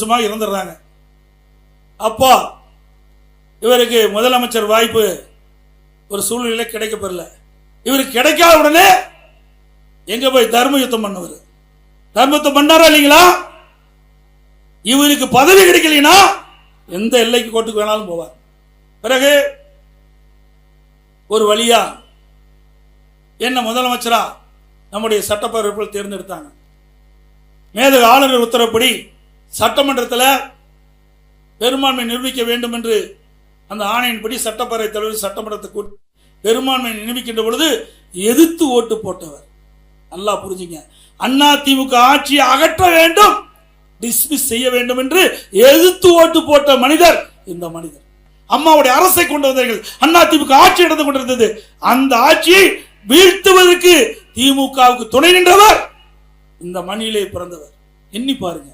இறந்துடுறாங்க. அப்போ இவருக்கு முதலமைச்சர் வாய்ப்பு ஒரு சூழ்நிலை கிடைக்கப்பெறல. இவருக்கு கிடைக்காத உடனே எங்க போய் தர்ம யுத்தம் பண்ணுவார். தர்ம யுத்தம் பண்ணாரா இல்லைங்களா? இவருக்கு பதவி கிடைக்கலனா எந்த எல்லைக்கு கோட்டுக்கு வேணாலும் போவார். பிறகு ஒரு வழியா என்ன முதலமைச்சரா நம்முடைய சட்டப்பேரவைக்குள் தேர்ந்தெடுத்தாங்க. மேதக ஆளுநர் உத்தரவுப்படி சட்டமன்றத்தில் பெரும்பான்மை நிரூபிக்க வேண்டும் என்று அந்த ஆணையின்படி சட்டப்பேரவை தலைவர் சட்டமன்றத்தை கூட்டி பெரும்பான்மை நிரூபிக்கின்ற பொழுது எதிர்த்து ஓட்டு போட்டவர். நல்லா புரிஞ்சுங்க. அண்ணா திமுக ஆட்சியை அகற்ற வேண்டும், டிஸ்மிஸ் செய்ய வேண்டும் என்று எதிர்த்து ஓட்டு போட்ட மனிதர் இந்த மனிதர். அம்மாவுடைய அரசை கொண்டு வந்தவர்கள். அண்ணா திமுக ஆட்சி நடந்து கொண்டிருந்தது. அந்த ஆட்சியை வீழ்த்துவதற்கு திமுகவுக்கு துணை நின்றவர் இந்த மண்ணிலே பிறந்தவர். எண்ணி பாருங்க.